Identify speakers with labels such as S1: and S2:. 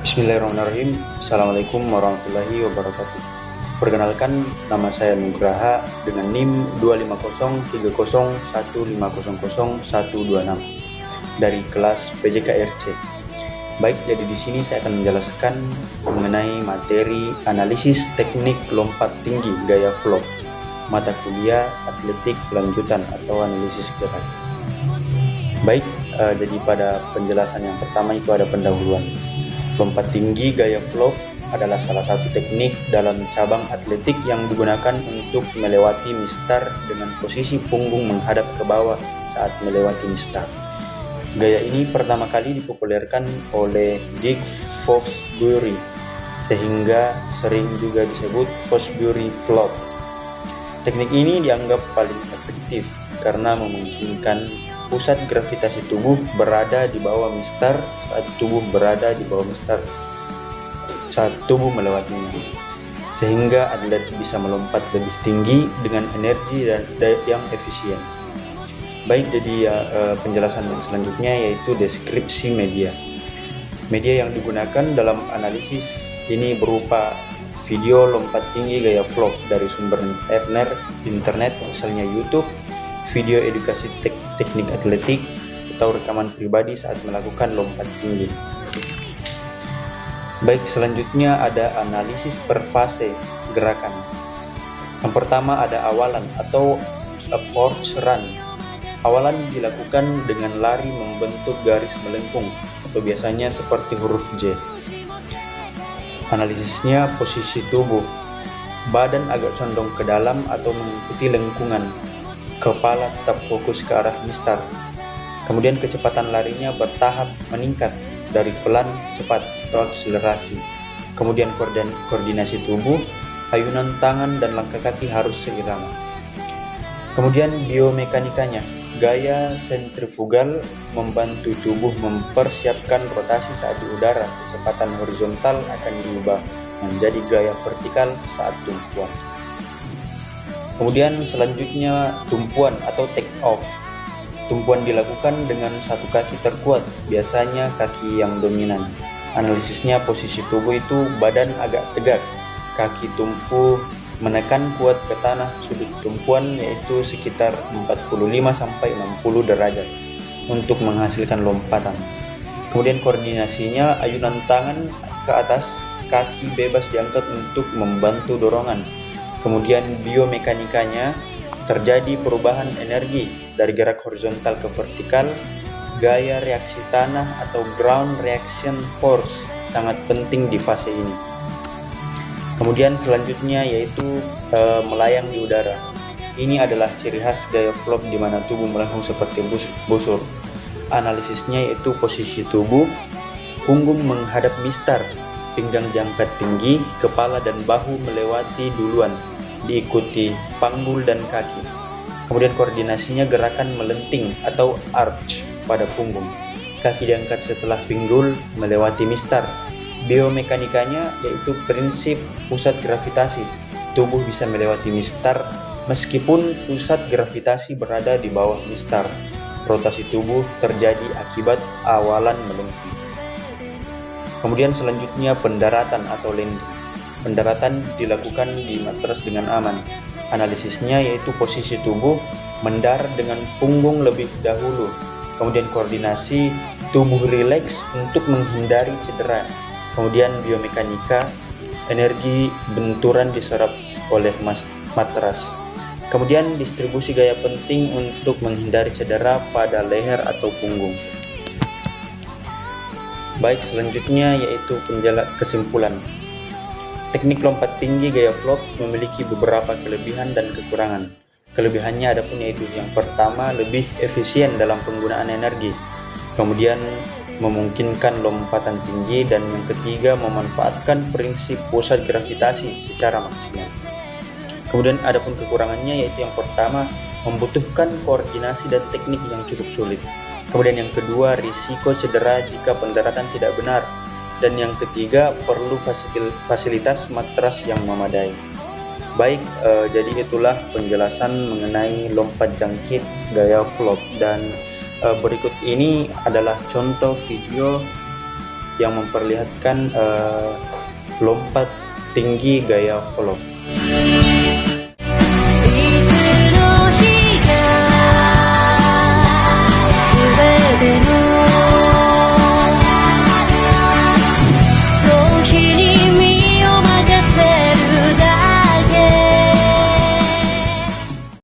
S1: Bismillahirrahmanirrahim. Assalamualaikum warahmatullahi wabarakatuh. Perkenalkan, nama saya Nugraha dengan NIM 2503015000126 dari kelas PJKRC. Baik, jadi di sini saya akan menjelaskan mengenai materi analisis teknik lompat tinggi gaya vlog, mata kuliah atletik lanjutan atau analisis gerak. Baik, jadi pada penjelasan yang pertama itu ada pendahuluan. Lompat tinggi gaya vlog adalah salah satu teknik dalam cabang atletik yang digunakan untuk melewati mistar dengan posisi punggung menghadap ke bawah saat melewati mistar. Gaya ini pertama kali dipopulerkan oleh Dick Fosbury, sehingga sering juga disebut Fosbury vlog. Teknik ini dianggap paling efektif karena memungkinkan pusat gravitasi tubuh berada di bawah mistar saat tubuh berada di bawah mistar saat tubuh melewatinya, sehingga atlet bisa melompat lebih tinggi dengan energi dan yang efisien. Baik, jadi penjelasan yang selanjutnya yaitu deskripsi media. Media yang digunakan dalam analisis ini berupa video lompat tinggi gaya vlog dari sumber internet misalnya YouTube, video edukasi teknik atletik, atau rekaman pribadi saat melakukan lompat tinggi. Baik, selanjutnya ada analisis per fase gerakan. Yang pertama ada awalan atau approach run. Awalan dilakukan dengan lari membentuk garis melengkung atau biasanya seperti huruf J. Analisisnya posisi tubuh. Badan agak condong ke dalam atau mengikuti lengkungan. Kepala tetap fokus ke arah mistar. Kemudian kecepatan larinya bertahap meningkat dari pelan cepat atau akselerasi. Kemudian koordinasi tubuh, ayunan tangan dan langkah kaki harus seirama. Kemudian biomekanikanya, gaya sentrifugal membantu tubuh mempersiapkan rotasi saat di udara. Kecepatan horizontal akan diubah menjadi gaya vertikal saat tumpuan. Kemudian selanjutnya tumpuan atau take off. Tumpuan dilakukan dengan satu kaki terkuat, biasanya kaki yang dominan. Analisisnya posisi tubuh itu badan agak tegak, kaki tumpu menekan kuat ke tanah, sudut tumpuan yaitu sekitar 45-60 derajat untuk menghasilkan lompatan. Kemudian koordinasinya ayunan tangan ke atas, kaki bebas diangkat untuk membantu dorongan. Kemudian biomekanikanya terjadi perubahan energi dari gerak horizontal ke vertikal. Gaya reaksi tanah atau ground reaction force sangat penting di fase ini. Kemudian selanjutnya yaitu melayang di udara. Ini adalah ciri khas gaya vlog di mana tubuh melengkung seperti busur. Analisisnya yaitu posisi tubuh, punggung menghadap mistar, pinggang diangkat tinggi, kepala dan bahu melewati duluan, diikuti panggul dan kaki. Kemudian koordinasinya gerakan melenting atau arch pada punggung. Kaki diangkat setelah pinggul melewati mistar. Biomekanikanya yaitu prinsip pusat gravitasi. Tubuh bisa melewati mistar meskipun pusat gravitasi berada di bawah mistar. Rotasi tubuh terjadi akibat awalan melengkung. Kemudian selanjutnya pendaratan atau landing. Pendaratan dilakukan di matras dengan aman. Analisisnya yaitu posisi tubuh mendarat dengan punggung lebih dahulu. Kemudian koordinasi tubuh rileks untuk menghindari cedera. Kemudian biomekanika, energi benturan diserap oleh matras. Kemudian distribusi gaya penting untuk menghindari cedera pada leher atau punggung. Baik, selanjutnya yaitu kesimpulan. Teknik lompat tinggi gaya vlog memiliki beberapa kelebihan dan kekurangan. Kelebihannya adapun yaitu yang pertama lebih efisien dalam penggunaan energi, kemudian memungkinkan lompatan tinggi, dan yang ketiga memanfaatkan prinsip pusat gravitasi secara maksimal. Kemudian adapun kekurangannya yaitu yang pertama membutuhkan koordinasi dan teknik yang cukup sulit. Kemudian yang kedua risiko cedera jika pendaratan tidak benar. Dan yang ketiga perlu fasilitas matras yang memadai. Baik, jadi itulah penjelasan mengenai lompat jangkit gaya vlog, dan berikut ini adalah contoh video yang memperlihatkan lompat tinggi gaya follow.